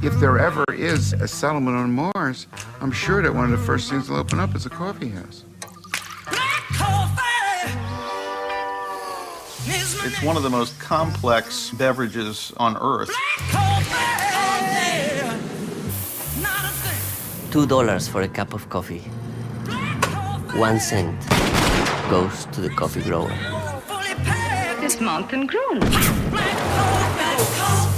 If there ever is a settlement on Mars, I'm sure that one of the first things they'll open up is a coffee house. It's one of the most complex beverages on Earth. $2 for a cup of coffee. 1 cent goes to the coffee grower. It's mountain grown.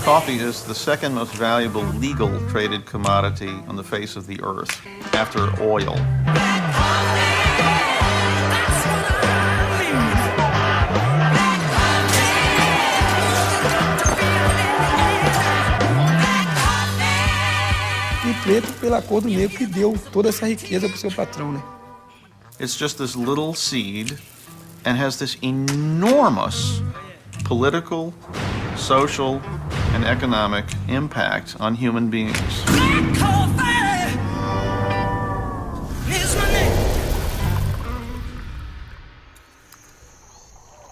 Coffee is the second most valuable legal traded commodity on the face of the earth, after oil. E preto pela cor do negro que deu toda essa riqueza para o seu patrão, né? It's just this little seed and has this enormous political, social, and economic impact on human beings.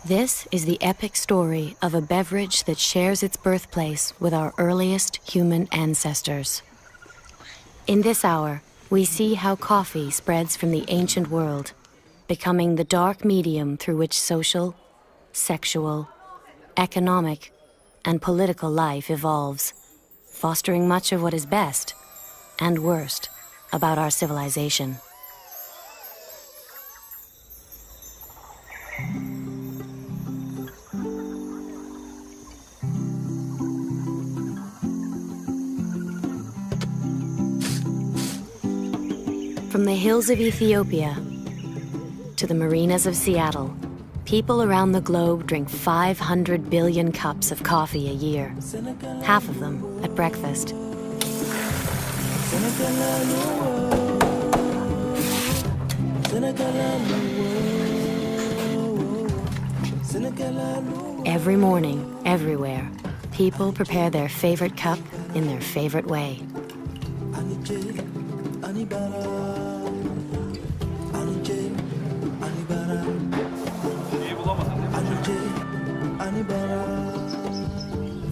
This is the epic story of a beverage that shares its birthplace with our earliest human ancestors. In this hour, we see how coffee spreads from the ancient world, becoming the dark medium through which social, sexual, economic, and political life evolves, fostering much of what is best and worst about our civilization. From the hills of Ethiopia to the marinas of Seattle, people around the globe drink 500 billion cups of coffee a year, half of them at breakfast. Every morning, everywhere, people prepare their favorite cup in their favorite way.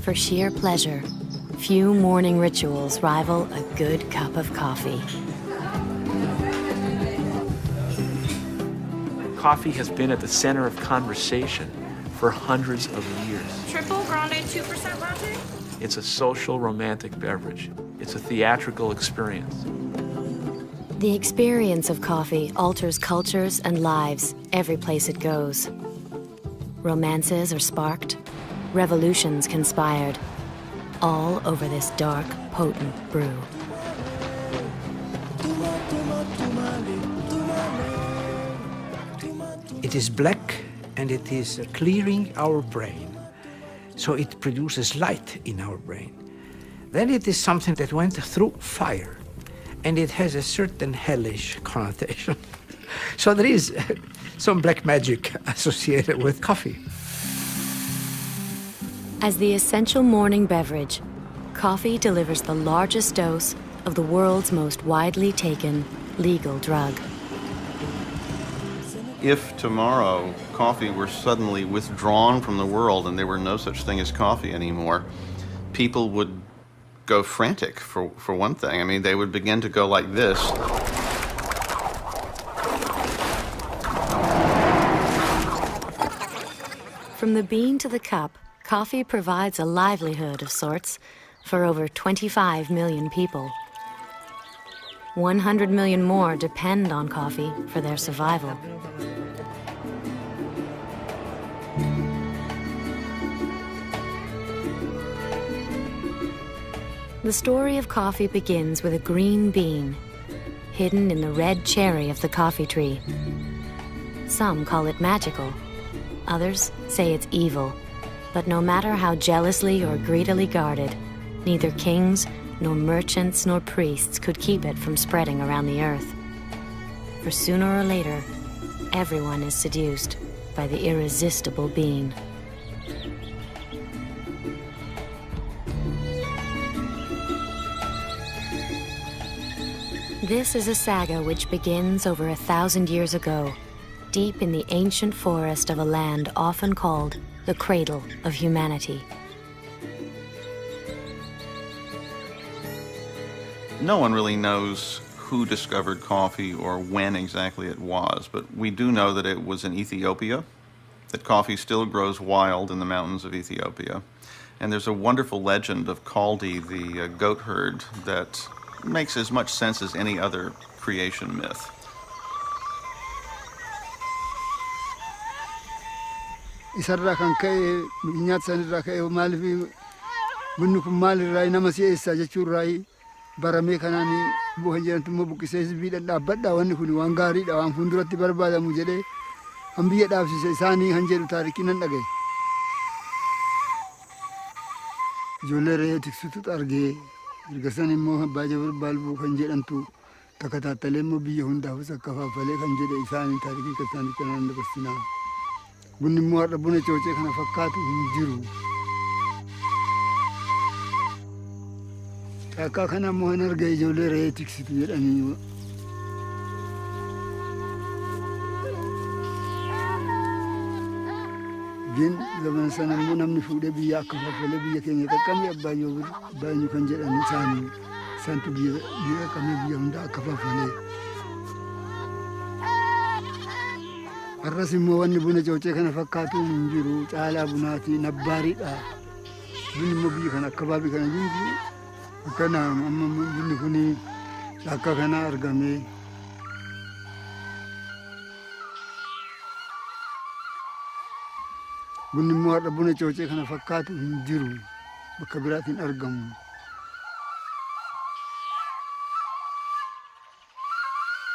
For sheer pleasure, few morning rituals rival a good cup of coffee. Coffee has been at the center of conversation for hundreds of years. Triple grande 2% latte? It's a social, romantic beverage. It's a theatrical experience. The experience of coffee alters cultures and lives every place it goes. Romances are sparked, revolutions conspired, all over this dark, potent brew. It is black and it is clearing our brain. So it produces light in our brain. Then it is something that went through fire and it has a certain hellish connotation. So there is some black magic associated with coffee. As the essential morning beverage, coffee delivers the largest dose of the world's most widely taken legal drug. If tomorrow coffee were suddenly withdrawn from the world and there were no such thing as coffee anymore, people would go frantic, for one thing. I mean, they would begin to go like this. From the bean to the cup, coffee provides a livelihood of sorts for over 25 million people. 100 million more depend on coffee for their survival. The story of coffee begins with a green bean, hidden in the red cherry of the coffee tree. Some call it magical. Others say it's evil. But no matter how jealously or greedily guarded, neither kings, nor merchants, nor priests could keep it from spreading around the earth. For sooner or later, everyone is seduced by the irresistible bean. This is a saga which begins over 1,000 years ago, deep in the ancient forest of a land often called the cradle of humanity. No one really knows who discovered coffee or when exactly it was, but we do know that it was in Ethiopia, that coffee still grows wild in the mountains of Ethiopia. And there's a wonderful legend of Kaldi, the goat herd, that makes as much sense as any other creation myth. Isarraa kan ka'e nyaata sanirraa ka'e maaliif bunni kun maalirraa nama si'eessaa jechuurraa baramee kanaan bu'an jedhantu immoo buqqisee sibiidhaan dhaabbadhaa wanni kun waan gaariidha waan fuulduratti barbaadamu jedhee han biyya dhaabsise isaanii han jedhu taarikii nan dhagaye. Ijoollee re'ee tiksutu argee erga san immoo abbaa Jabar Baalbuu kan jedhamtu takka taattalee immoo biyya hundaafus akka faafalee kan jedhe isaanii taarikii kan isaanii kanaan dabarsinaa. Bunni immoo har'a buna coocee kana fakkaatu hin jiru. Akka kana immoo hin arga ijoollee re'ee tiksitu jedhanii. Gin zaman sana immoo namni fuudhee biyya akka faafalee biyya keenya qaqqabee abbaa Jabar Baalbuu kan jedhan isaanii santu biyya qaqqabee biyya hunda akka faafalee. Arras immoo wanni buna coocee kana fakkaatu hin jiru caalaa bunaati nabbaariidha. Bunni immoo biyya kana akkabaabii kana jiru akkana amma bunni kuni akka kana argame. Bunni immoo har'a buna coocee kana fakkaatu hin jiru bakka biraatiin argamu.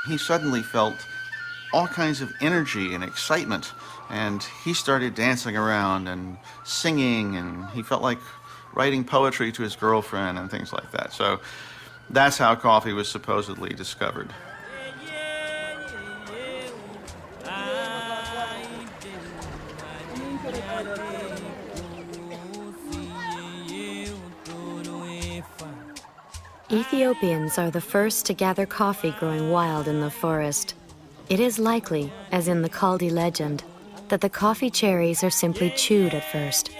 He suddenly felt all kinds of energy and excitement, and he started dancing around and singing, and he felt like writing poetry to his girlfriend and things like that. So that's how coffee was supposedly discovered. Ethiopians are the first to gather coffee growing wild in the forest. It is likely, as in the Kaldi legend, that the coffee cherries are simply chewed at first,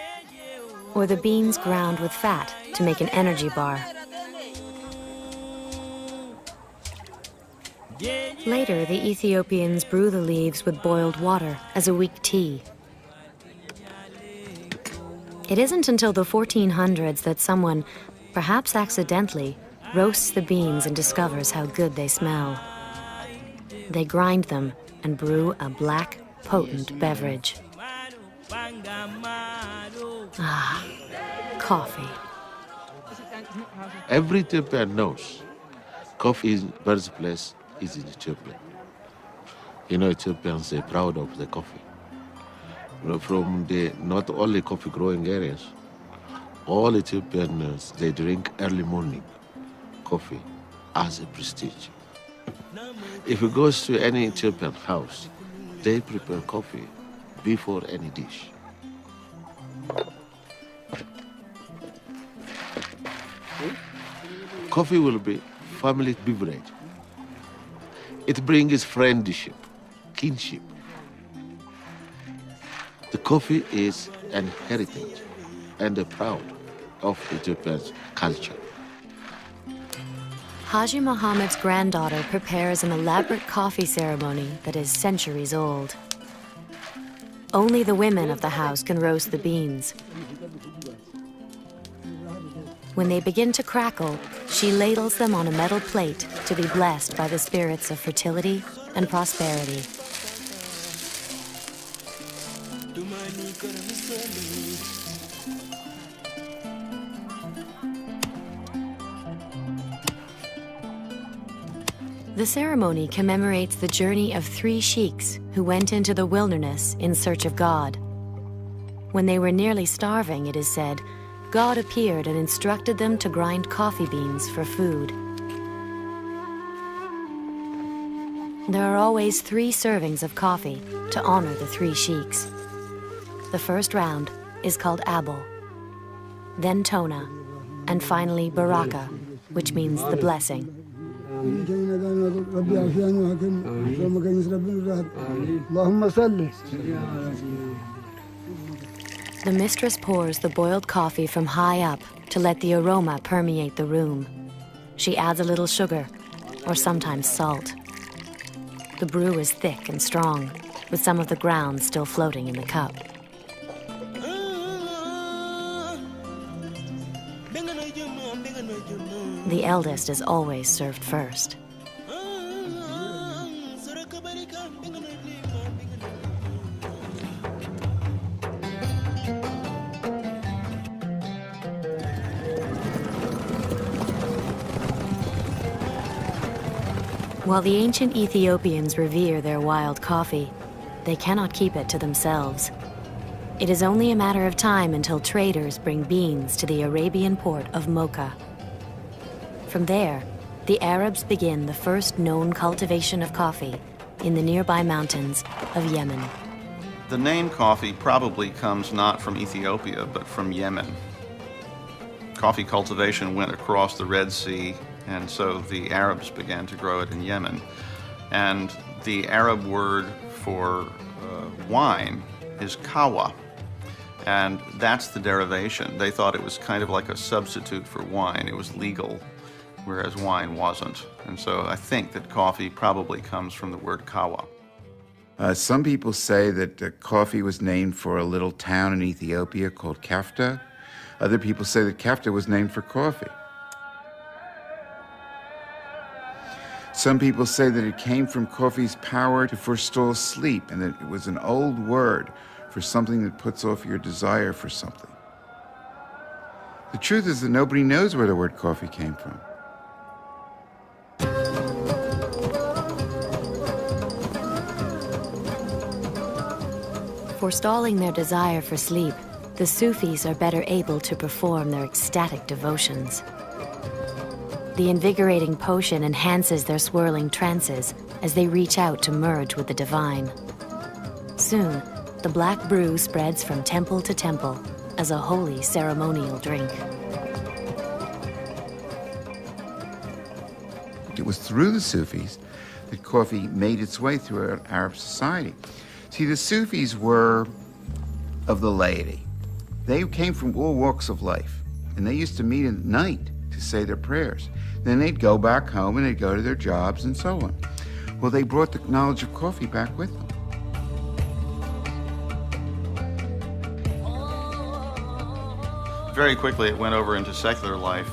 or the beans ground with fat to make an energy bar. Later, the Ethiopians brew the leaves with boiled water as a weak tea. It isn't until the 1400s that someone, perhaps accidentally, roasts the beans and discovers how good they smell. They grind them and brew a black, potent beverage. Ah, coffee. Every Ethiopian knows coffee's birthplace is in Ethiopia. You know, Ethiopians are proud of the coffee. You know, from the not only coffee growing areas, all Ethiopians, they drink early morning coffee as a prestige. If you go to any Ethiopian house, they prepare coffee before any dish. Coffee will be family beverage. It brings friendship, kinship. The coffee is an heritage and a proud of Ethiopia's culture. Haji Muhammad's granddaughter prepares an elaborate coffee ceremony that is centuries old. Only the women of the house can roast the beans. When they begin to crackle, she ladles them on a metal plate to be blessed by the spirits of fertility and prosperity. The ceremony commemorates the journey of 3 sheiks who went into the wilderness in search of God. When they were nearly starving, it is said, God appeared and instructed them to grind coffee beans for food. There are always 3 servings of coffee to honor the 3 sheiks. The first round is called Abel, then Tona, and finally Baraka, which means the blessing. The mistress pours the boiled coffee from high up to let the aroma permeate the room. She adds a little sugar, or sometimes salt. The brew is thick and strong, with some of the grounds still floating in the cup. The eldest is always served first. While the ancient Ethiopians revere their wild coffee, they cannot keep it to themselves. It is only a matter of time until traders bring beans to the Arabian port of Mocha. From there, the Arabs begin the first known cultivation of coffee in the nearby mountains of Yemen. The name coffee probably comes not from Ethiopia, but from Yemen. Coffee cultivation went across the Red Sea, and so the Arabs began to grow it in Yemen. And the Arab word for wine is kawa, and that's the derivation. They thought it was kind of like a substitute for wine. It was legal, whereas wine wasn't. And so I think that coffee probably comes from the word kawa. Some people say that coffee was named for a little town in Ethiopia called Kafta. Other people say that Kafta was named for coffee. Some people say that it came from coffee's power to forestall sleep, and that it was an old word for something that puts off your desire for something. The truth is that nobody knows where the word coffee came from. Forestalling their desire for sleep, the Sufis are better able to perform their ecstatic devotions. The invigorating potion enhances their swirling trances as they reach out to merge with the divine. Soon, the black brew spreads from temple to temple as a holy ceremonial drink. It was through the Sufis that coffee made its way through Arab society. See, the Sufis were of the laity. They came from all walks of life, and they used to meet at night to say their prayers. Then they'd go back home and they'd go to their jobs and so on. Well, they brought the knowledge of coffee back with them. Very quickly, it went over into secular life.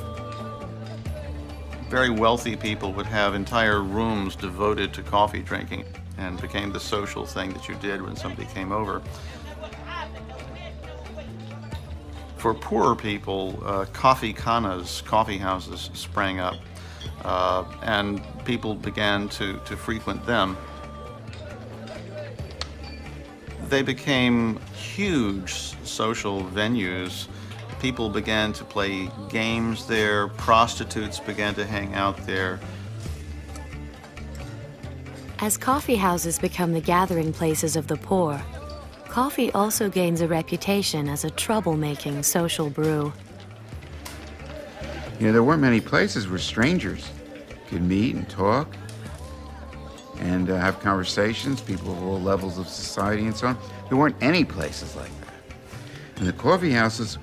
Very wealthy people would have entire rooms devoted to coffee drinking, and became the social thing that you did when somebody came over. For poorer people, coffee khanas, coffee houses, sprang up, and people began to frequent them. They became huge social venues. People began to play games there, prostitutes began to hang out there. As coffee houses become the gathering places of the poor, coffee also gains a reputation as a troublemaking social brew. You know, there weren't many places where strangers could meet and talk and have conversations, people of all levels of society and so on. There weren't any places like that. And the coffee houses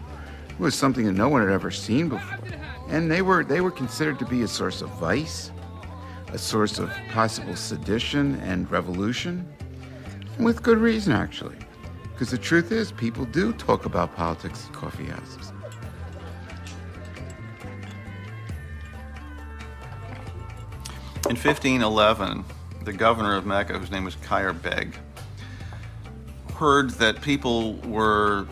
was something that no one had ever seen before. And they were considered to be a source of vice, a source of possible sedition and revolution, and with good reason, actually. Because the truth is, people do talk about politics at coffee houses. In 1511, the governor of Mecca, whose name was Khair Beg, heard that people were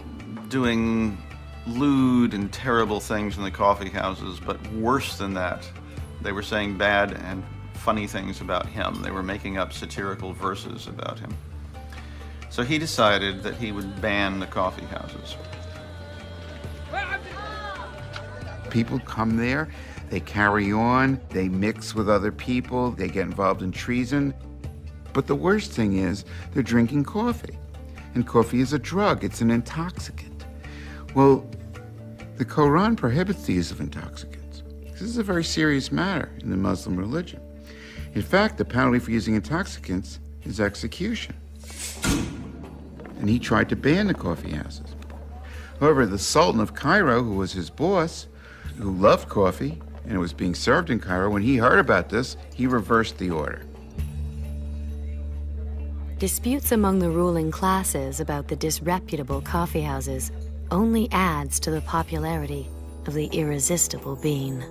doing lewd and terrible things in the coffee houses, but worse than that, they were saying bad and funny things about him. They were making up satirical verses about him. So he decided that he would ban the coffee houses. People come there, they carry on, they mix with other people, they get involved in treason. But the worst thing is, they're drinking coffee. And coffee is a drug, it's an intoxicant. Well, the Quran prohibits the use of intoxicants. This is a very serious matter in the Muslim religion. In fact, the penalty for using intoxicants is execution. And he tried to ban the coffee houses. However, the Sultan of Cairo, who was his boss, who loved coffee and it was being served in Cairo. When he heard about this, he reversed the order. Disputes among the ruling classes about the disreputable coffee houses only adds to the popularity of the irresistible bean.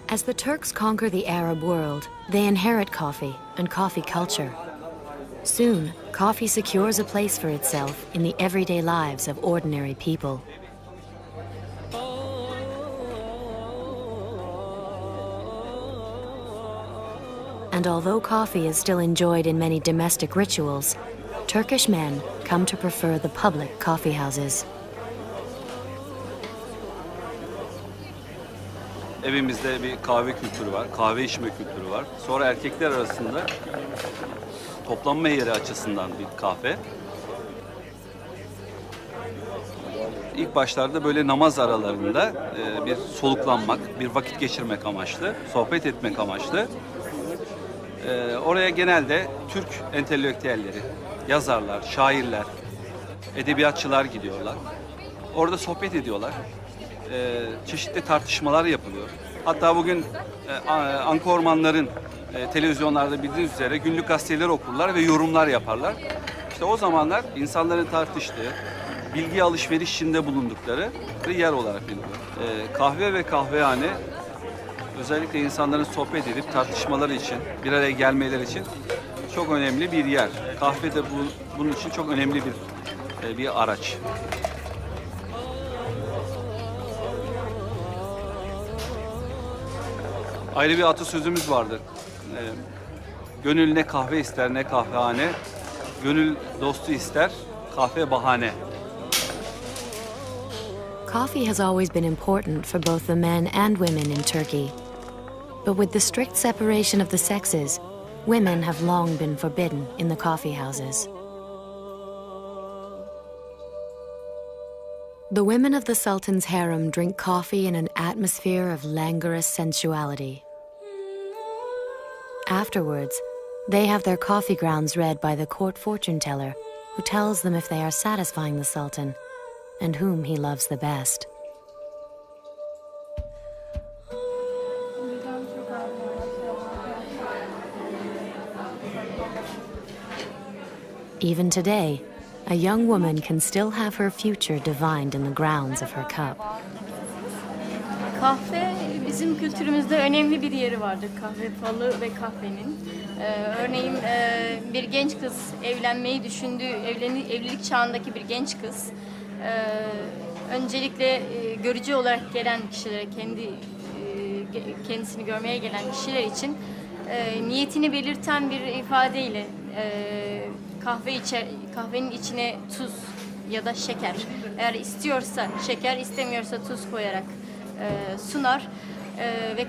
As the Turks conquer the Arab world, they inherit coffee and coffee culture. Soon, coffee secures a place for itself in the everyday lives of ordinary people. And although coffee is still enjoyed in many domestic rituals, Turkish men come to prefer the public coffee houses. Evimizde bir kahve kültürü var, kahve içme kültürü var. Sonra erkekler arasında toplanma yeri açısından bir kahve. İlk başlarda böyle namaz aralarında bir soluklanmak, bir vakit geçirmek amaçlı, sohbet etmek amaçlı. Oraya genelde Türk entelektüelleri, yazarlar, şairler, edebiyatçılar gidiyorlar. Orada sohbet ediyorlar. Çeşitli tartışmalar yapılıyor. Hatta bugün ankormanların televizyonlarda bildiğiniz üzere günlük gazeteler okurlar ve yorumlar yaparlar. İşte o zamanlar insanların tartıştığı, bilgi alışverişinde bulundukları bir yer olarak biliniyor. Kahve ve kahvehane özellikle insanların sohbet edip tartışmaları için, bir araya gelmeleri için çok önemli bir yer. Kahve de bunun için çok önemli bir araç. Ayrı bir atasözümüz vardır. Gönül ne kahve ister ne kahvehane, gönül dostu ister, kahve bahane. Coffee has always been important for both the men and women in Turkey. But with the strict separation of the sexes, women have long been forbidden in the coffee houses. The women of the Sultan's harem drink coffee in an atmosphere of languorous sensuality. Afterwards, they have their coffee grounds read by the court fortune teller, who tells them if they are satisfying the Sultan and whom he loves the best. Even today, a young woman can still have her future divined in the grounds of her cup. Kahve bizim kültürümüzde önemli bir yeri vardır. Kahve falı ve kahvenin. Örneğin bir genç kız evlenmeyi düşündüğü, evlilik çağındaki bir genç kız öncelikle görücü olarak gelen kişilere, kendisini görmeye gelen kişiler için niyetini belirten bir ifadeyle kahvenin içine tuz ya da şeker, eğer istiyorsa şeker, istemiyorsa tuz koyarak sunar ve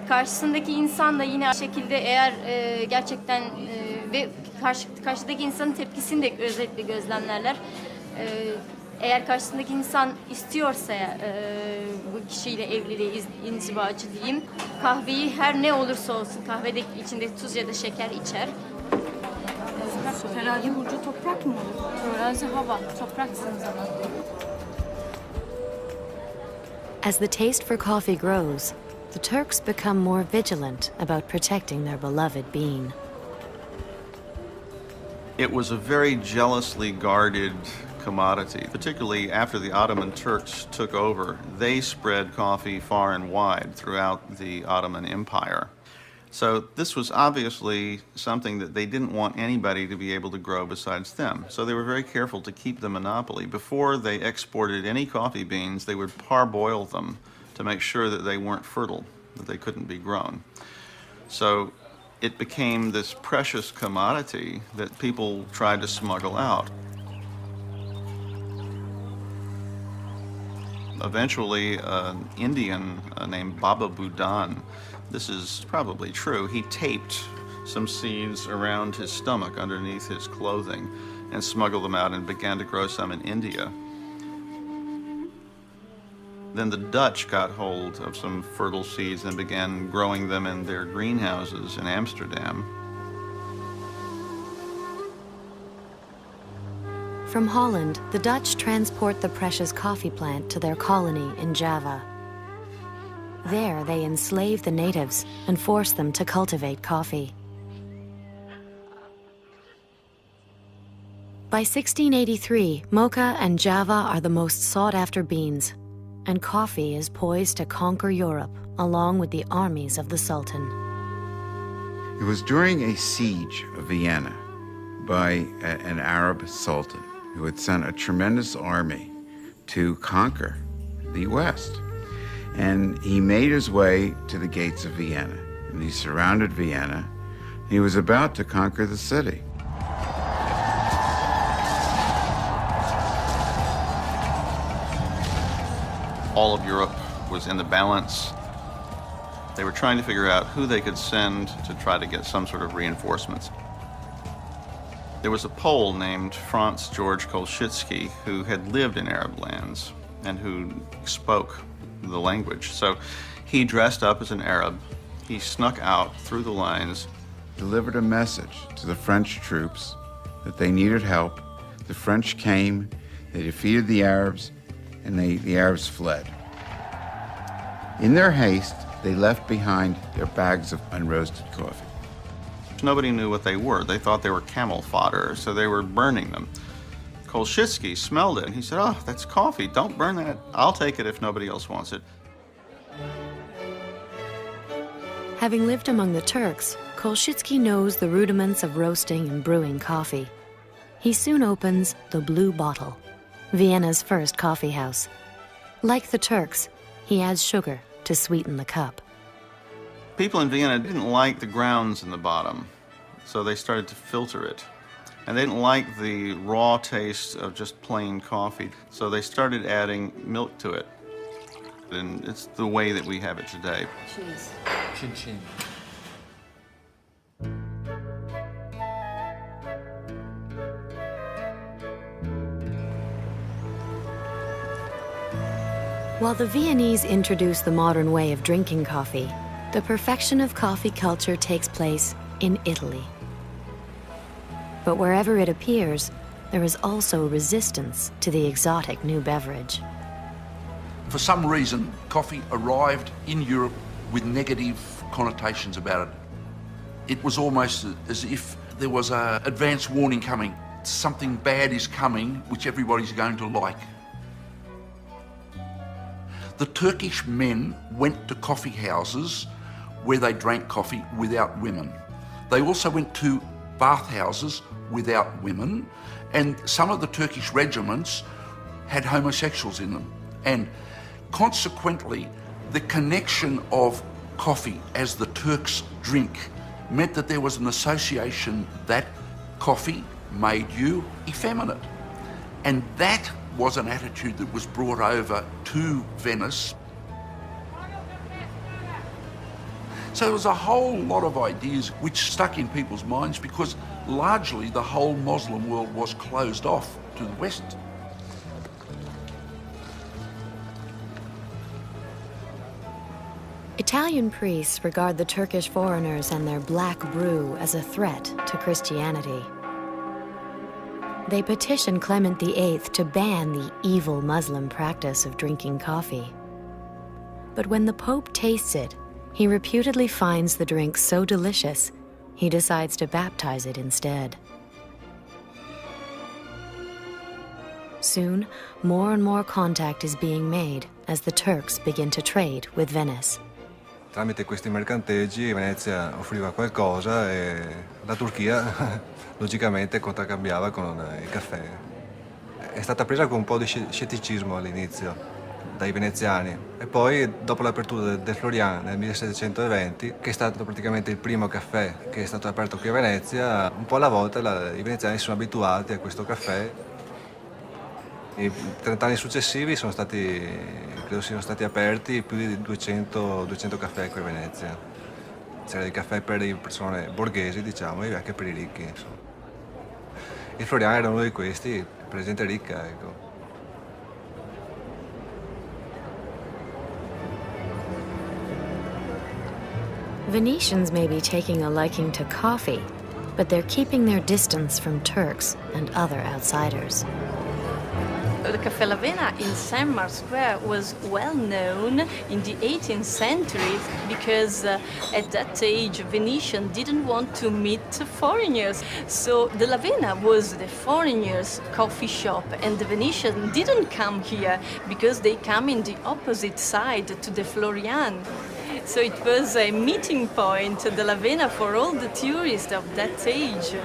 karşısındaki insan da yine aynı şekilde eğer gerçekten ve karşıdaki insanın tepkisini de özellikle gözlemlerler. Eğer karşısındaki insan istiyorsa bu kişiyle evliliği, inzivacı diyeyim, kahveyi her ne olursa olsun kahvedeki içinde tuz ya da şeker içer. Terazi burcu toprak mı olur? Terazi hava, topraksınız ama. As the taste for coffee grows, the Turks become more vigilant about protecting their beloved bean. It was a very jealously guarded commodity, particularly after the Ottoman Turks took over. They spread coffee far and wide throughout the Ottoman Empire. So this was obviously something that they didn't want anybody to be able to grow besides them. So they were very careful to keep the monopoly. Before they exported any coffee beans, they would parboil them to make sure that they weren't fertile, that they couldn't be grown. So it became this precious commodity that people tried to smuggle out. Eventually, an Indian named Baba Budan, this is probably true, he taped some seeds around his stomach underneath his clothing and smuggled them out and began to grow some in India. Then the Dutch got hold of some fertile seeds and began growing them in their greenhouses in Amsterdam. From Holland, the Dutch transport the precious coffee plant to their colony in Java. There, they enslave the natives and force them to cultivate coffee. By 1683, mocha and Java are the most sought-after beans, and coffee is poised to conquer Europe along with the armies of the Sultan. It was during a siege of Vienna by an Arab sultan who had sent a tremendous army to conquer the West. And he made his way to the gates of Vienna, and he surrounded Vienna. He was about to conquer the city. All of Europe was in the balance. They were trying to figure out who they could send to try to get some sort of reinforcements. There was a Pole named Franz George Kolschitsky who had lived in Arab lands and who spoke the language. So he dressed up as an Arab. He snuck out through the lines, delivered a message to the French troops that they needed help. The French came, they defeated the Arabs, and the Arabs fled. In their haste, they left behind their bags of unroasted coffee. Nobody knew what they were. They thought they were camel fodder, so they were burning them. Kolschitsky smelled it, and he said, "Oh, that's coffee. Don't burn that. I'll take it if nobody else wants it." Having lived among the Turks, Kolschitsky knows the rudiments of roasting and brewing coffee. He soon opens the Blue Bottle, Vienna's first coffee house. Like the Turks, he adds sugar to sweeten the cup. People in Vienna didn't like the grounds in the bottom, so they started to filter it. And they didn't like the raw taste of just plain coffee, so they started adding milk to it. And it's the way that we have it today. Cheese. Chin chin. While the Viennese introduced the modern way of drinking coffee, the perfection of coffee culture takes place in Italy. But wherever it appears, there is also resistance to the exotic new beverage. For some reason, coffee arrived in Europe with negative connotations about it. It was almost as if there was an advance warning coming. Something bad is coming, which everybody's going to like. The Turkish men went to coffee houses where they drank coffee without women. They also went to bathhouses without women, and some of the Turkish regiments had homosexuals in them. And consequently, the connection of coffee as the Turks drink meant that there was an association that coffee made you effeminate. And that was an attitude that was brought over to Venice. So there was a whole lot of ideas which stuck in people's minds because largely the whole Muslim world was closed off to the West. Italian priests regard the Turkish foreigners and their black brew as a threat to Christianity. They petition Clement VIII to ban the evil Muslim practice of drinking coffee. But when the Pope tastes it, he reputedly finds the drink so delicious, he decides to baptize it instead. Soon, more and more contact is being made as the Turks begin to trade with Venice. Tramite questi mercanteggi Venezia offriva qualcosa e la Turchia logicamente contraccambiava con il caffè. È stata presa con un po' di scetticismo all'inizio dai veneziani e poi dopo l'apertura del Florian nel 1720, che è stato praticamente il primo caffè che è stato aperto qui a Venezia, un po' alla volta i veneziani sono abituati a questo caffè. I 30 anni successivi credo siano stati aperti più di 200 caffè qui a Venezia. C'era il caffè per le persone borghesi, diciamo, e anche per i ricchi, insomma. Il Florian era uno di questi, per gente ricca, ecco. Venetians may be taking a liking to coffee, but they're keeping their distance from Turks and other outsiders. The Caffè Lavena in St. Mark's Square was well known in the 18th century because at that age Venetians didn't want to meet foreigners. So the Lavena was the foreigners' coffee shop, and the Venetians didn't come here because they come in the opposite side to the Florian. So it was a meeting point, the Lavena, for all the tourists of that age.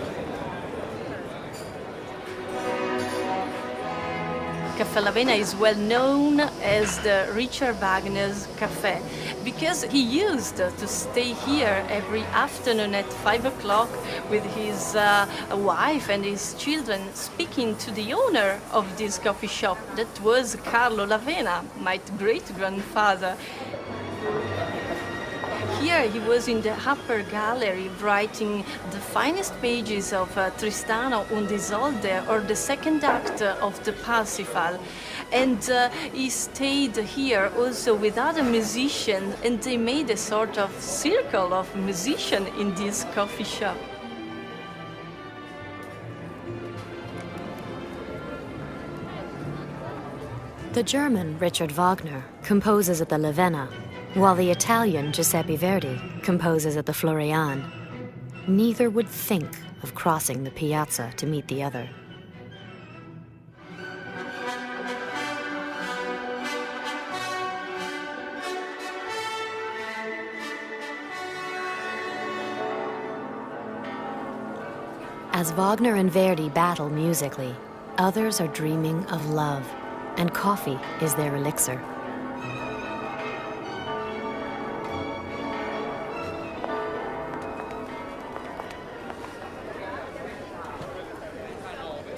Caffè Lavena is well known as the Richard Wagner's Cafe because he used to stay here every afternoon at 5 o'clock with his wife and his children, speaking to the owner of this coffee shop. That was Carlo Lavena, my great-grandfather. Here he was in the upper gallery writing the finest pages of Tristano und Isolde, or the second act of the Parsifal. And he stayed here also with other musicians, and they made a sort of circle of musicians in this coffee shop. The German Richard Wagner composes at the Lavena, while the Italian Giuseppe Verdi composes at the Florian. Neither would think of crossing the piazza to meet the other. As Wagner and Verdi battle musically, others are dreaming of love, and coffee is their elixir.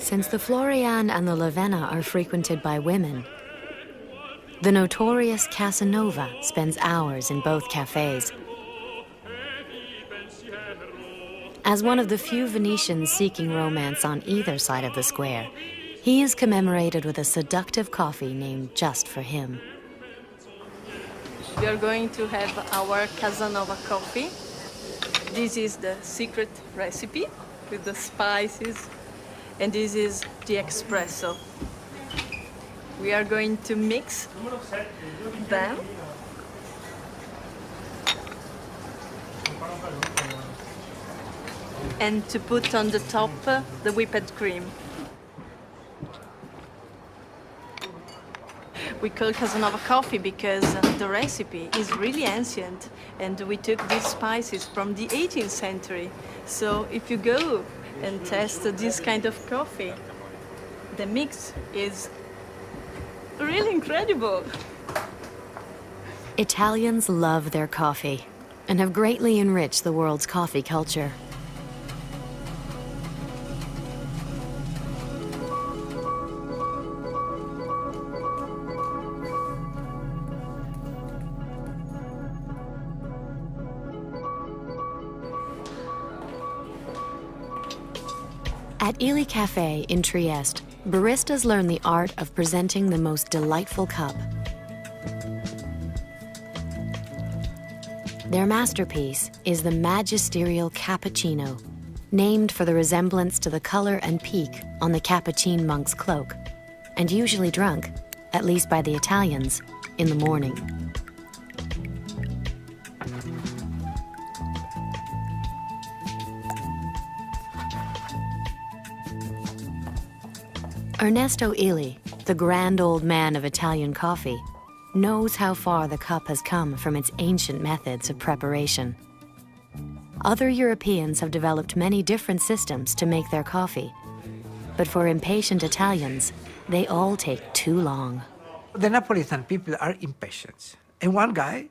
Since the Florian and the Lavena are frequented by women, the notorious Casanova spends hours in both cafes. As one of the few Venetians seeking romance on either side of the square, he is commemorated with a seductive coffee named just for him. We are going to have our Casanova coffee. This is the secret recipe with the spices. And this is the espresso. We are going to mix them. And to put on the top the whipped cream. We call Casanova coffee because the recipe is really ancient, and we took these spices from the 18th century. So if you go and test this kind of coffee, the mix is really incredible. Italians love their coffee and have greatly enriched the world's coffee culture. At Ili Cafe in Trieste, baristas learn the art of presenting the most delightful cup. Their masterpiece is the magisterial cappuccino, named for the resemblance to the color and peak on the Capuchin monk's cloak, and usually drunk, at least by the Italians, in the morning. Ernesto Ili, the grand old man of Italian coffee, knows how far the cup has come from its ancient methods of preparation. Other Europeans have developed many different systems to make their coffee, but for impatient Italians, they all take too long. The Napolitan people are impatient. And one guy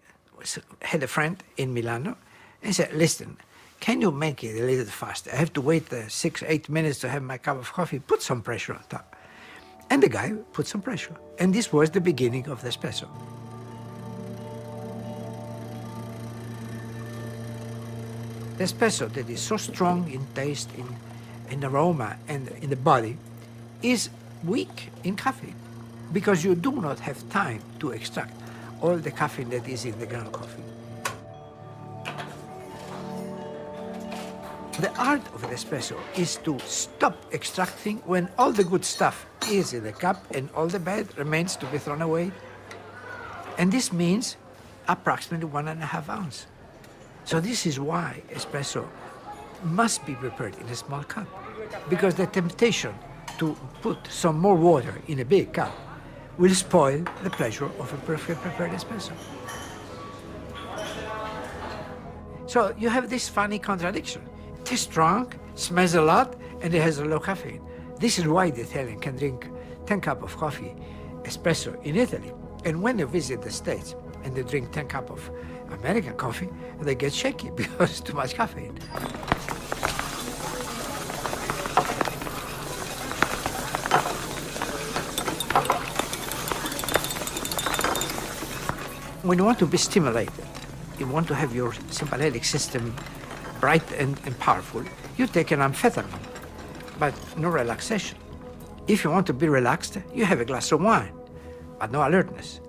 had a friend in Milano and said, listen, can you make it a little faster? I have to wait 6-8 minutes to have my cup of coffee. Put some pressure on top. And the guy put some pressure. And this was the beginning of the espresso. The espresso that is so strong in taste, in aroma, and in the body is weak in caffeine because you do not have time to extract all the caffeine that is in the ground coffee. The art of an espresso is to stop extracting when all the good stuff is in the cup and all the bad remains to be thrown away. And this means approximately 1.5 ounces. So this is why espresso must be prepared in a small cup, because the temptation to put some more water in a big cup will spoil the pleasure of a perfectly prepared espresso. So you have this funny contradiction. It is strong, smells a lot, and it has a low caffeine. This is why the Italian can drink 10 cups of coffee, espresso, in Italy. And when they visit the States and they drink 10 cups of American coffee, they get shaky because it's too much caffeine. When you want to be stimulated, you want to have your sympathetic system bright and powerful, you take an amphetamine, but no relaxation. If you want to be relaxed, you have a glass of wine, but no alertness.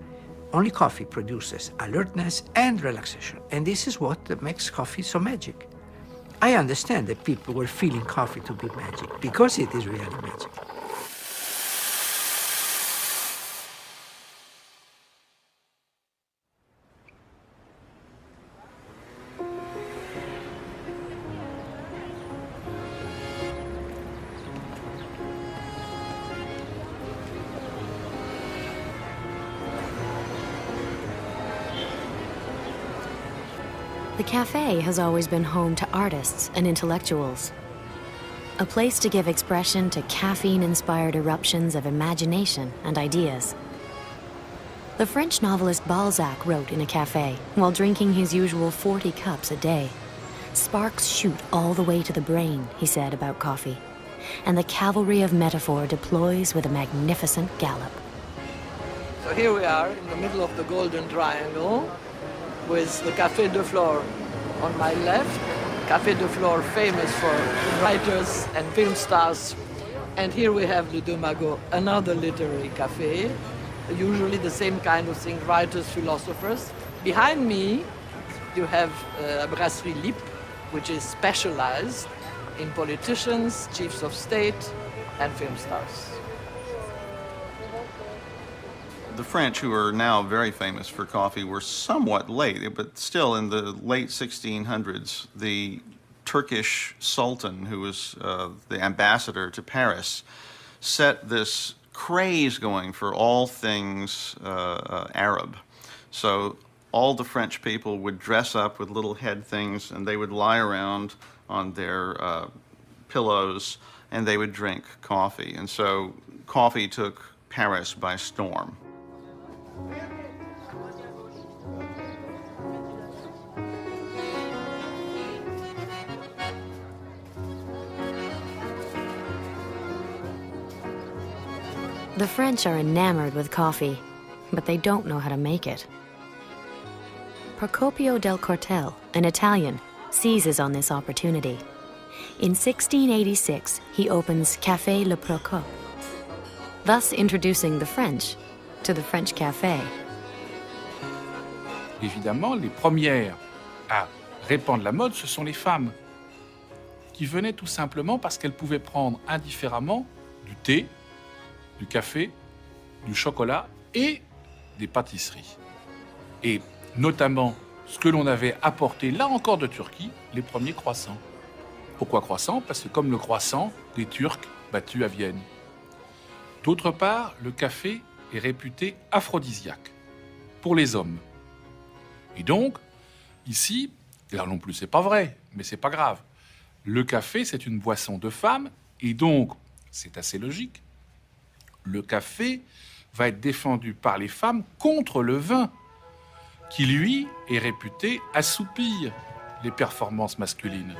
Only coffee produces alertness and relaxation, and this is what makes coffee so magic. I understand that people were feeling coffee to be magic, because it is really magic. The cafe has always been home to artists and intellectuals. A place to give expression to caffeine-inspired eruptions of imagination and ideas. The French novelist Balzac wrote in a cafe while drinking his usual 40 cups a day. Sparks shoot all the way to the brain, he said about coffee, and the cavalry of metaphor deploys with a magnificent gallop. So here we are in the middle of the Golden Triangle, with the Café de Flore on my left. Café de Flore, famous for writers and film stars. And here we have Le Deux Magots, another literary café. Usually the same kind of thing, writers, philosophers. Behind me, you have Brasserie Lippe, which is specialized in politicians, chiefs of state, and film stars. The French, who are now very famous for coffee, were somewhat late, but still in the late 1600s, the Turkish Sultan, who was the ambassador to Paris, set this craze going for all things Arab. So all the French people would dress up with little head things, and they would lie around on their pillows, and they would drink coffee. And so coffee took Paris by storm. The French are enamored with coffee, but they don't know how to make it. Procopio del Cortel, an Italian, seizes on this opportunity. In 1686, he opens Café Le Procope, thus introducing the French to the French café. Évidemment, les premières à répandre la mode, ce sont les femmes, qui venaient tout simplement parce qu'elles pouvaient prendre indifféremment du thé, du café, du chocolat et des pâtisseries. Et notamment, ce que l'on avait apporté, là encore de Turquie, les premiers croissants. Pourquoi croissants? Parce que comme le croissant des Turcs battus à Vienne. D'autre part, le café est réputé aphrodisiaque pour les hommes. Et donc, ici, là non plus c'est pas vrai, mais c'est pas grave. Le café, c'est une boisson de femme, et donc, c'est assez logique, le café va être défendu par les femmes contre le vin, qui lui est réputé assoupir les performances masculines.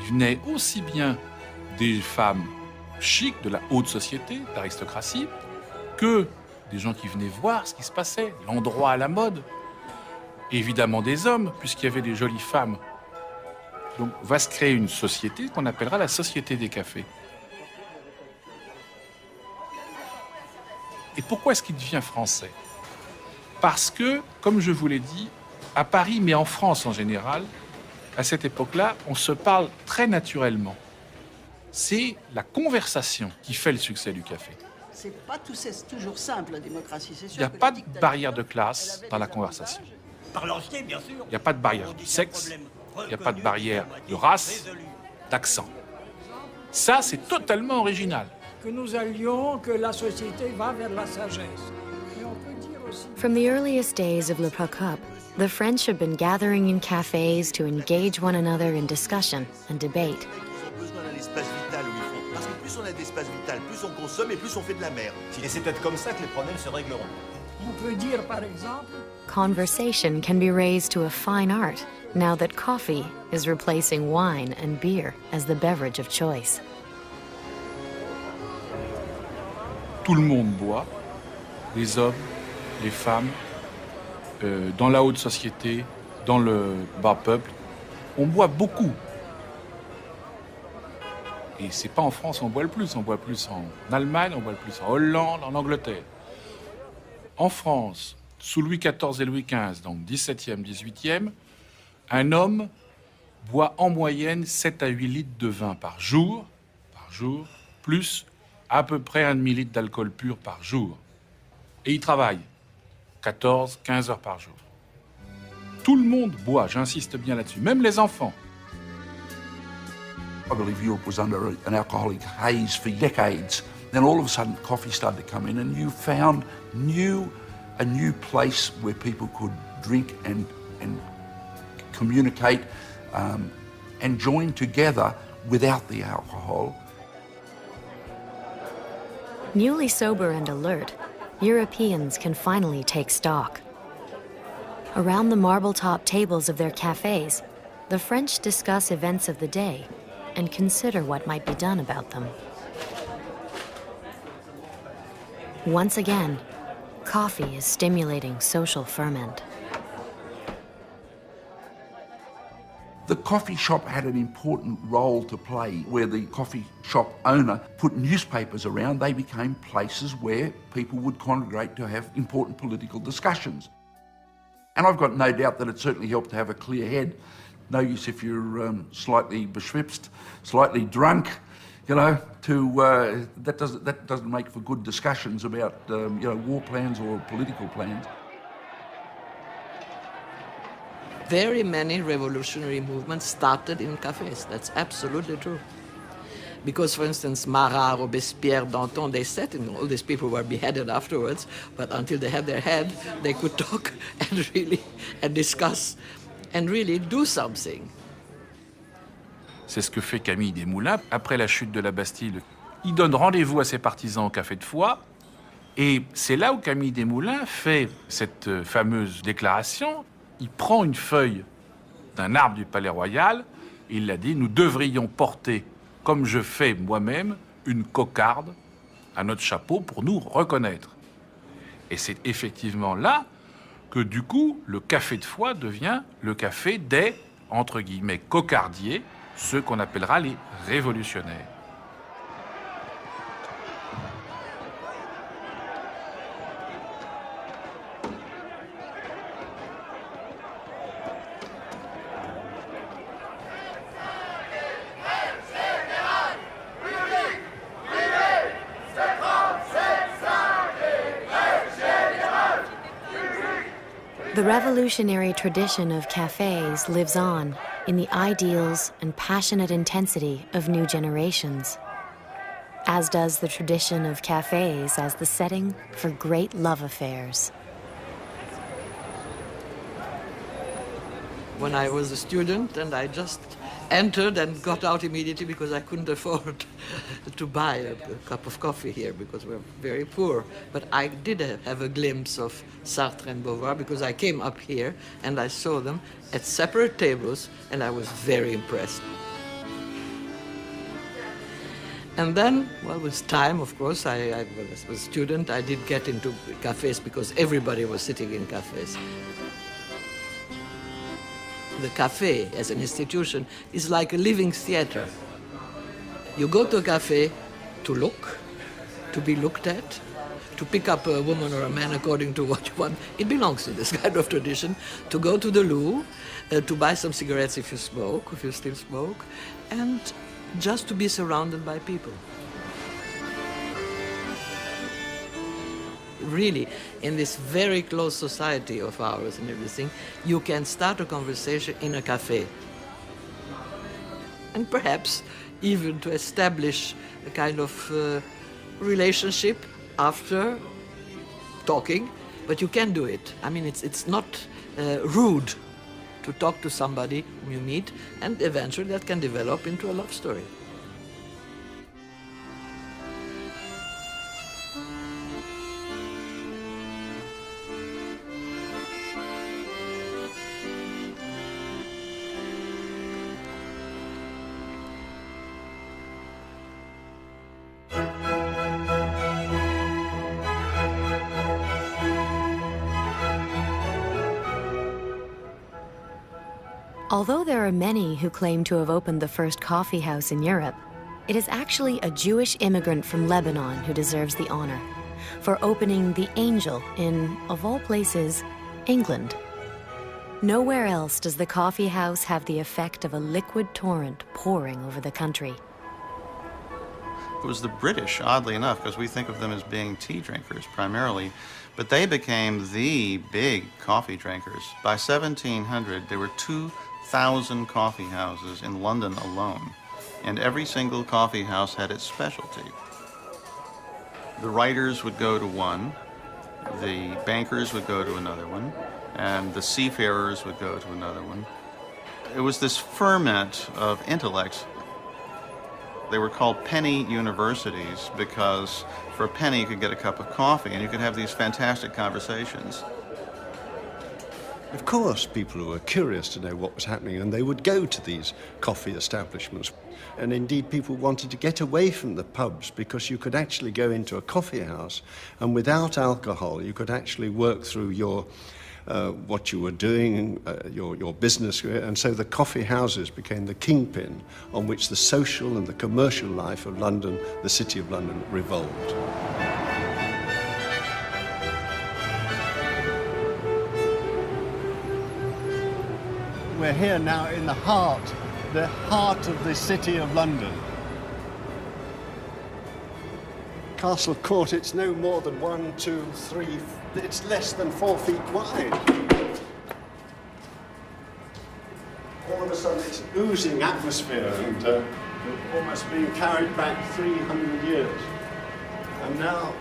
Il venait aussi bien des femmes chic, de la haute société, de l'aristocratie, que des gens qui venaient voir ce qui se passait, l'endroit à la mode. Et évidemment des hommes, puisqu'il y avait des jolies femmes. Donc va se créer une société qu'on appellera la société des cafés. Et pourquoi est-ce qu'il devient français? Parce que, comme je vous l'ai dit, à Paris, mais en France en général, à cette époque-là, on se parle très naturellement. C'est la conversation qui fait le succès du café. C'est pas toujours simple, la démocratie, c'est sûr. Il n'y a pas de barrière de classe dans la conversation. Par l'ancier, bien sûr. Il n'y a pas de barrière de sexe, il n'y a pas de barrière de race, d'accent. Ça, c'est totalement original. Que nous allions, que la société va vers la sagesse. Mais on peut dire aussi... From the earliest days of Le Procope, the French have been gathering in cafes to engage one another in discussion and debate. L'espace vital où ils font. Parce que plus on a d'espace vital, plus on consomme et plus on fait de la merde. Et c'est peut-être comme ça que les problèmes se régleront. On peut dire, par exemple... Conversation can be raised to a fine art now that coffee is replacing wine and beer as the beverage of choice. Tout le monde boit, les hommes, les femmes, dans la haute société, dans le bas peuple. On boit beaucoup. Et c'est pas en France on boit le plus. On boit plus en Allemagne, on boit le plus en Hollande, en Angleterre. En France, sous Louis XIV et Louis XV, donc 17e, 18e, un homme boit en moyenne 7 à 8 litres de vin par jour, plus à peu près 1,5 litre d'alcool pur par jour. Et il travaille 14, 15 heures par jour. Tout le monde boit, j'insiste bien là-dessus, même les enfants. I believe Europe was under an alcoholic haze for decades. Then all of a sudden coffee started to come in and you found a new place where people could drink and communicate and join together without the alcohol. Newly sober and alert, Europeans can finally take stock. Around the marble-top tables of their cafes, the French discuss events of the day and consider what might be done about them. Once again, coffee is stimulating social ferment. The coffee shop had an important role to play where the coffee shop owner put newspapers around. They became places where people would congregate to have important political discussions. And I've got no doubt that it certainly helped to have a clear head. No use if you're slightly beschwipst, slightly drunk, you know, that doesn't make for good discussions about, war plans or political plans. Very many revolutionary movements started in cafes. That's absolutely true. Because, for instance, Marat, Robespierre, Danton, they sat in, all these people were beheaded afterwards, but until they had their head, they could talk and discuss and really do something. C'est ce que fait Camille Desmoulins. Après la chute de la Bastille, il donne rendez-vous à ses partisans au Café de Foix. Et c'est là où Camille Desmoulins fait cette fameuse déclaration. Il prend une feuille d'un arbre du Palais Royal et il a dit « Nous devrions porter, comme je fais moi-même, une cocarde à notre chapeau pour nous reconnaître. » Et c'est effectivement là que, du coup, le Café de Foix devient le café des, entre guillemets, cocardiers, ceux qu'on appellera les révolutionnaires. The revolutionary tradition of cafes lives on in the ideals and passionate intensity of new generations, as does the tradition of cafes as the setting for great love affairs. When I was a student and I just entered and got out immediately because I couldn't afford to buy a cup of coffee here because we're very poor. But I did have a glimpse of Sartre and Beauvoir because I came up here and I saw them at separate tables and I was very impressed. And then, well, with time, of course, I was a student. I did get into cafes because everybody was sitting in cafes. The cafe, as an institution, is like a living theater. You go to a cafe to look, to be looked at, to pick up a woman or a man according to what you want. It belongs to this kind of tradition. To go to the loo, to buy some cigarettes if you smoke, if you still smoke, and just to be surrounded by people. Really, in this very close society of ours and everything, you can start a conversation in a cafe. And perhaps even to establish a kind of relationship after talking, but you can do it. I mean, it's not rude to talk to somebody whom you meet, and eventually that can develop into a love story. Although there are many who claim to have opened the first coffee house in Europe, it is actually a Jewish immigrant from Lebanon who deserves the honor for opening the Angel in, of all places, England. Nowhere else does the coffee house have the effect of a liquid torrent pouring over the country. It was the British, oddly enough, because we think of them as being tea drinkers primarily, but they became the big coffee drinkers. By 1700, there were 2,000 coffee houses in London alone, and every single coffee house had its specialty. The writers would go to one, the bankers would go to another one, and the seafarers would go to another one. It was this ferment of intellect. They were called penny universities because for a penny you could get a cup of coffee and you could have these fantastic conversations. Of course, people were curious to know what was happening, and they would go to these coffee establishments. And indeed, people wanted to get away from the pubs because you could actually go into a coffee house, and without alcohol, you could actually work through your what you were doing, your business, and so the coffee houses became the kingpin on which the social and the commercial life of London, the City of London, revolved. We're here now in the heart of the City of London. Castle Court, it's no more than 1, 2, 3, it's less than 4 feet wide. All of a sudden it's oozing atmosphere and almost being carried back 300 years. And now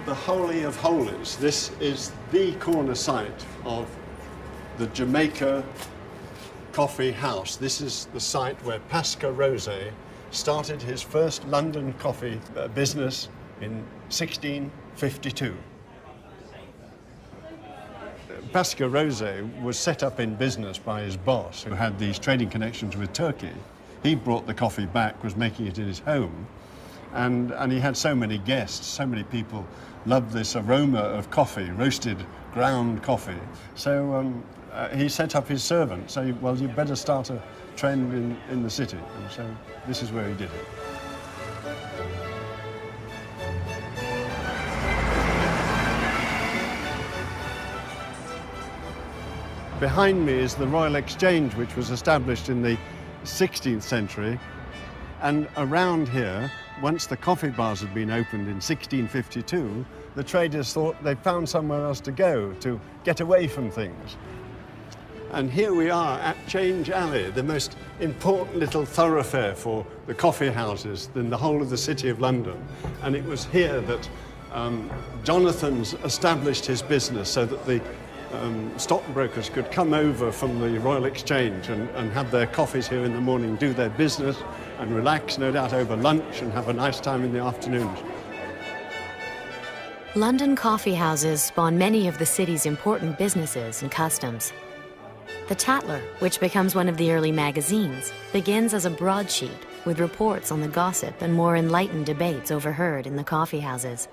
the Holy of Holies, this is the corner site of the Jamaica Coffee House. This is the site where Pascal Rosé started his first London coffee business in 1652. Pascal Rosé was set up in business by his boss, who had these trading connections with Turkey. He brought the coffee back, was making it in his home, and he had so many guests, so many people loved this aroma of coffee, roasted ground coffee. So he set up his servant, saying, well, you better start a trend in the city. And so this is where he did it. Behind me is the Royal Exchange, which was established in the 16th century. And around here, once the coffee bars had been opened in 1652, the traders thought they'd found somewhere else to go, to get away from things. And here we are at Change Alley, the most important little thoroughfare for the coffee houses in the whole of the City of London. And it was here that Jonathan's established his business so that the stockbrokers could come over from the Royal Exchange and have their coffees here in the morning, do their business and relax, no doubt, over lunch and have a nice time in the afternoons. London coffee houses spawn many of the city's important businesses and customs. The Tatler, which becomes one of the early magazines, begins as a broadsheet with reports on the gossip and more enlightened debates overheard in the coffee houses.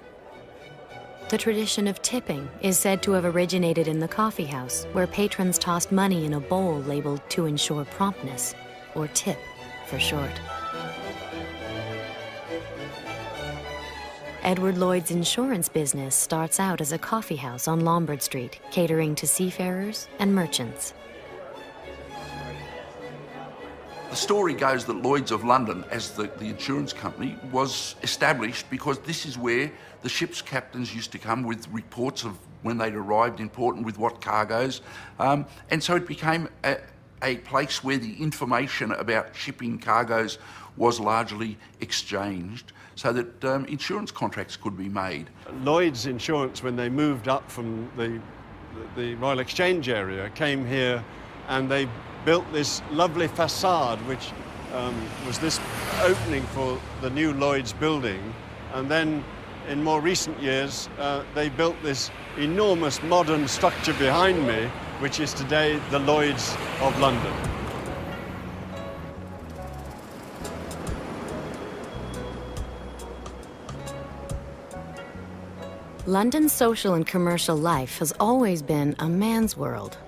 The tradition of tipping is said to have originated in the coffee house, where patrons tossed money in a bowl labeled "to ensure promptness," or tip for short. Edward Lloyd's insurance business starts out as a coffee house on Lombard Street, catering to seafarers and merchants. The story goes that Lloyd's of London, as the insurance company, was established because this is where the ship's captains used to come with reports of when they'd arrived in port and with what cargoes. And so it became a place where the information about shipping cargoes was largely exchanged so that insurance contracts could be made. Lloyd's Insurance, when they moved up from the Royal Exchange area, came here and they built this lovely facade, which was this opening for the new Lloyd's building. And then in more recent years, they built this enormous modern structure behind me, which is today the Lloyd's of London. London's social and commercial life has always been a man's world.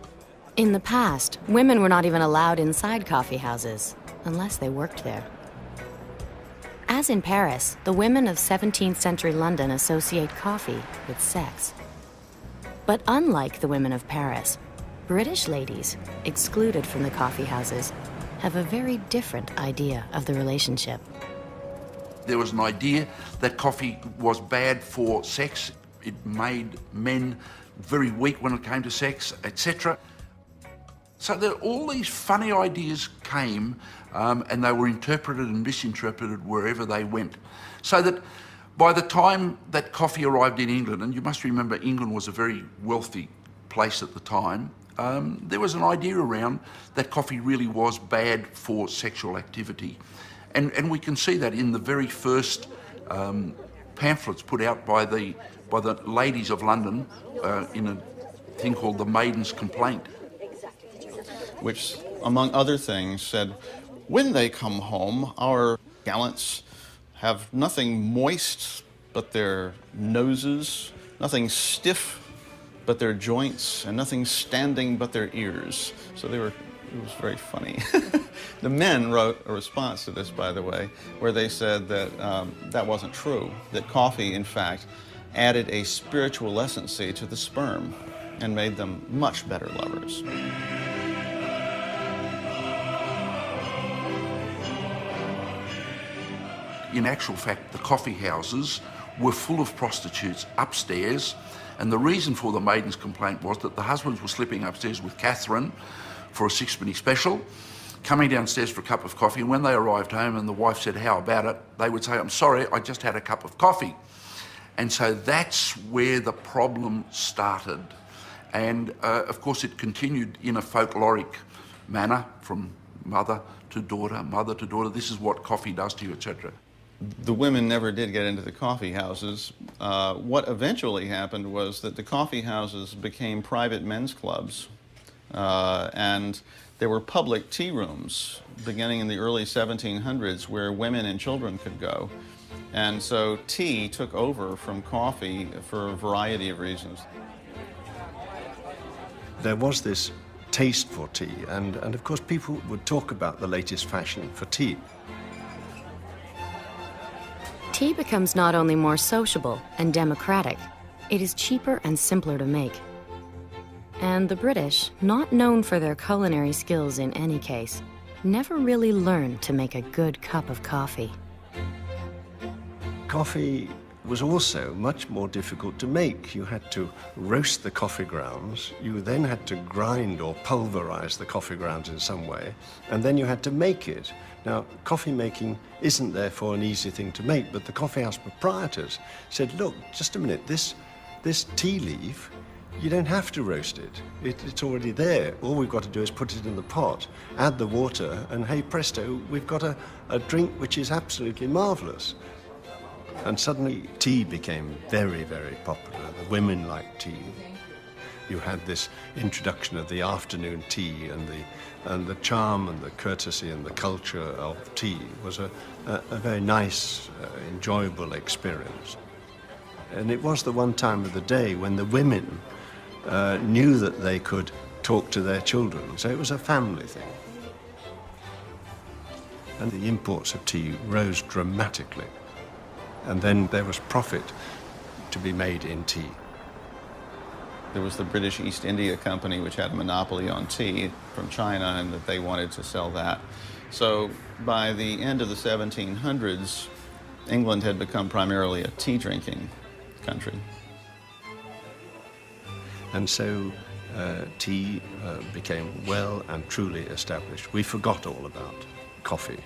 In the past, women were not even allowed inside coffee houses, unless they worked there. As in Paris, the women of 17th century London associate coffee with sex. But unlike the women of Paris, British ladies, excluded from the coffee houses, have a very different idea of the relationship. There was an idea that coffee was bad for sex. It made men very weak when it came to sex, etc. So all these funny ideas came and they were interpreted and misinterpreted wherever they went. So that by the time that coffee arrived in England, and you must remember England was a very wealthy place at the time, there was an idea around that coffee really was bad for sexual activity. And we can see that in the very first pamphlets put out by the ladies of London in a thing called the Maiden's Complaint. Which, among other things, said, when they come home, our gallants have nothing moist but their noses, nothing stiff but their joints, and nothing standing but their ears. So it was very funny. The men wrote a response to this, by the way, where they said that that wasn't true, that coffee, in fact, added a spiritual essency to the sperm and made them much better lovers. In actual fact, the coffee houses were full of prostitutes upstairs, and the reason for the Maiden's Complaint was that the husbands were slipping upstairs with Catherine for a sixpenny special, coming downstairs for a cup of coffee, and when they arrived home and the wife said, "How about it?" they would say, "I'm sorry, I just had a cup of coffee." And so that's where the problem started. And of course it continued in a folkloric manner from mother to daughter, mother to daughter. This is what coffee does to you, etc. The women never did get into the coffee houses. What eventually happened was that the coffee houses became private men's clubs, and there were public tea rooms beginning in the early 1700s where women and children could go. And so tea took over from coffee for a variety of reasons. There was this taste for tea, and of course people would talk about the latest fashion for tea. Tea becomes not only more sociable and democratic, it is cheaper and simpler to make. And the British, not known for their culinary skills in any case, never really learned to make a good cup of coffee. Coffee was also much more difficult to make. You had to roast the coffee grounds, you then had to grind or pulverize the coffee grounds in some way, and then you had to make it. Now, coffee making isn't therefore an easy thing to make, but the coffee house proprietors said, look, just a minute, this tea leaf, you don't have to roast it. It's already there. All we've got to do is put it in the pot, add the water, and hey presto, we've got a drink which is absolutely marvelous. And suddenly tea became very, very popular. The women liked tea. You had this introduction of the afternoon tea, and the charm and the courtesy and the culture of tea was a very nice, enjoyable experience. And it was the one time of the day when the women knew that they could talk to their children, so it was a family thing. And the imports of tea rose dramatically. And then there was profit to be made in tea. There was the British East India Company, which had a monopoly on tea from China, and that they wanted to sell that. So by the end of the 1700s, England had become primarily a tea-drinking country. And so tea became well and truly established. We forgot all about coffee.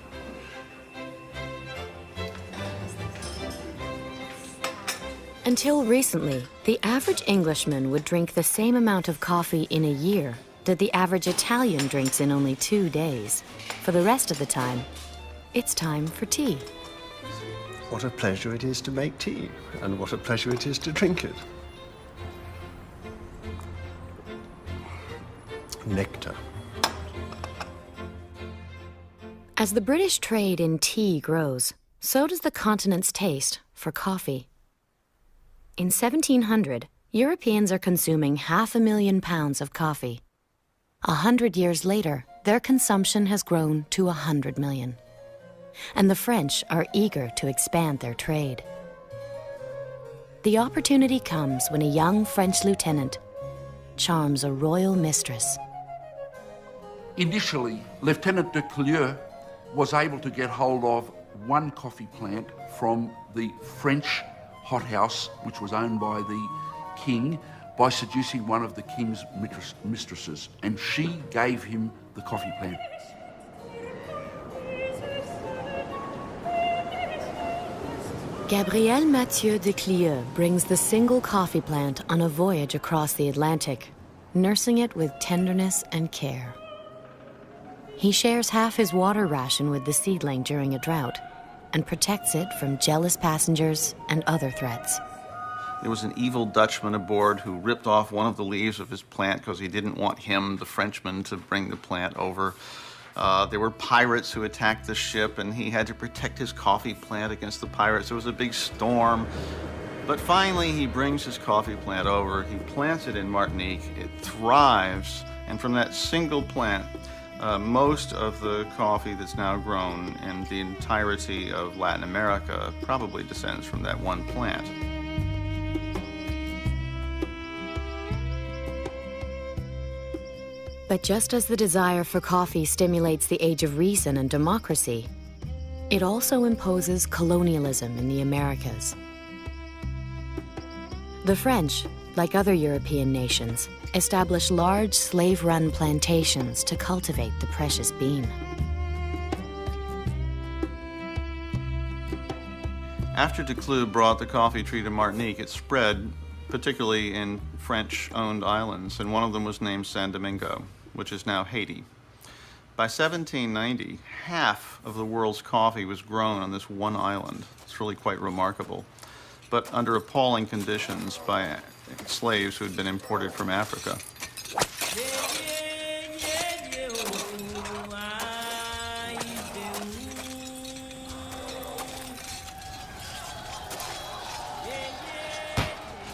Until recently, the average Englishman would drink the same amount of coffee in a year that the average Italian drinks in only 2 days. For the rest of the time, it's time for tea. What a pleasure it is to make tea, and what a pleasure it is to drink it. Nectar. As the British trade in tea grows, so does the continent's taste for coffee. In 1700, Europeans are consuming 500,000 pounds of coffee. 100 years later, their consumption has grown to 100 million. And the French are eager to expand their trade. The opportunity comes when a young French lieutenant charms a royal mistress. Initially, Lieutenant de Clieu was able to get hold of one coffee plant from the French hothouse, which was owned by the king, by seducing one of the king's mistresses, and she gave him the coffee plant. Gabriel Mathieu de Clieu brings the single coffee plant on a voyage across the Atlantic, nursing it with tenderness and care. He shares half his water ration with the seedling during a drought and protects it from jealous passengers and other threats. There was an evil Dutchman aboard who ripped off one of the leaves of his plant because he didn't want him, the Frenchman, to bring the plant over. There were pirates who attacked the ship, and he had to protect his coffee plant against the pirates. There was a big storm. But finally, he brings his coffee plant over. He plants it in Martinique. It thrives, and from that single plant, most of the coffee that's now grown in the entirety of Latin America probably descends from that one plant. But just as the desire for coffee stimulates the age of reason and democracy, it also imposes colonialism in the Americas. The French, like other European nations, established large slave-run plantations to cultivate the precious bean. After de Clieu brought the coffee tree to Martinique, it spread, particularly in French-owned islands, and one of them was named San Domingo, which is now Haiti. By 1790, half of the world's coffee was grown on this one island. It's really quite remarkable, but under appalling conditions by slaves who had been imported from Africa.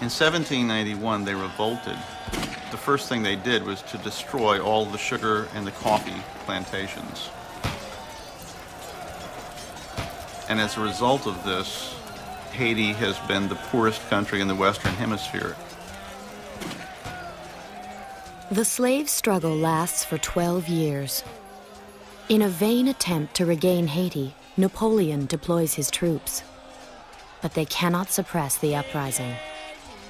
In 1791, they revolted. The first thing they did was to destroy all the sugar and the coffee plantations. And as a result of this, Haiti has been the poorest country in the Western Hemisphere. The slave struggle lasts for 12 years. In a vain attempt to regain Haiti, Napoleon deploys his troops. But they cannot suppress the uprising.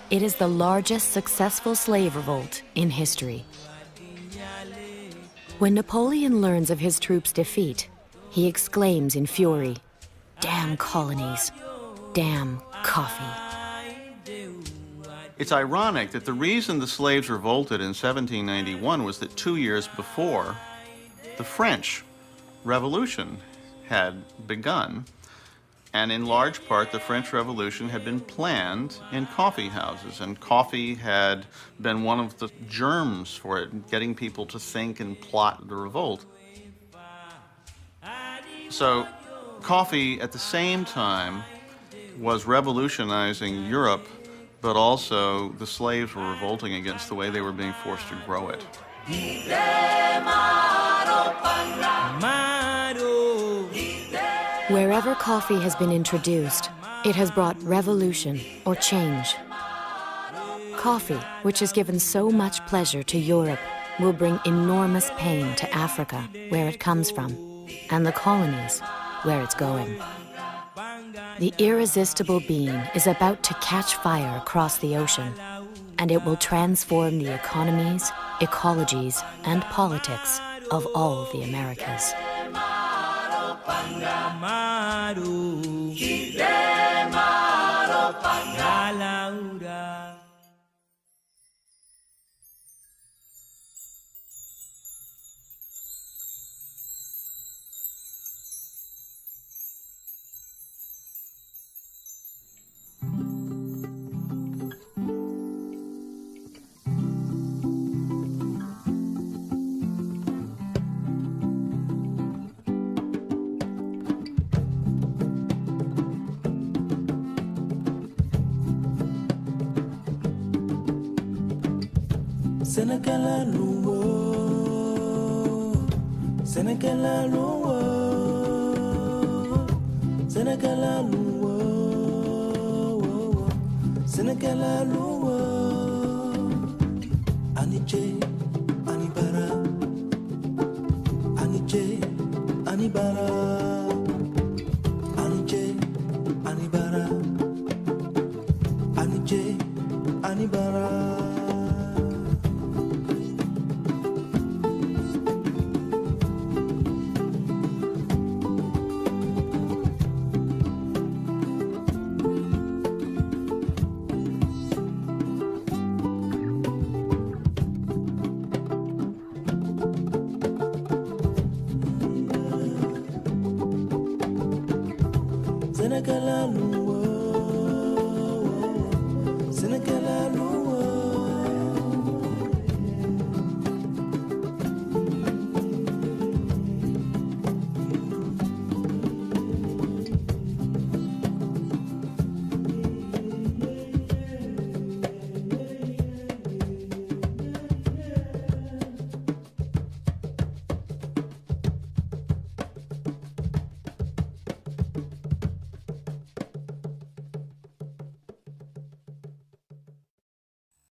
It is the largest successful slave revolt in history. When Napoleon learns of his troops' defeat, he exclaims in fury, "Damn colonies, damn coffee." It's ironic that the reason the slaves revolted in 1791 was that 2 years before, the French Revolution had begun, And in large part, the French Revolution had been planned in coffee houses, and coffee had been one of the germs for it, getting people to think and plot the revolt. So coffee, at the same time, was revolutionizing Europe, but also the slaves were revolting against the way they were being forced to grow it. Wherever coffee has been introduced, it has brought revolution or change. Coffee, which has given so much pleasure to Europe, will bring enormous pain to Africa, where it comes from, and the colonies, where it's going. The irresistible bean is about to catch fire across the ocean, and it will transform the economies, ecologies, and politics of all the Americas. Senekala luwo, Senekala luwo, Senekala luwo, Senekala luwo. Anije, anibara, Anije, anibara, Anije, anibara, Anije, anibara. Senekala luwo, Senekala luwo.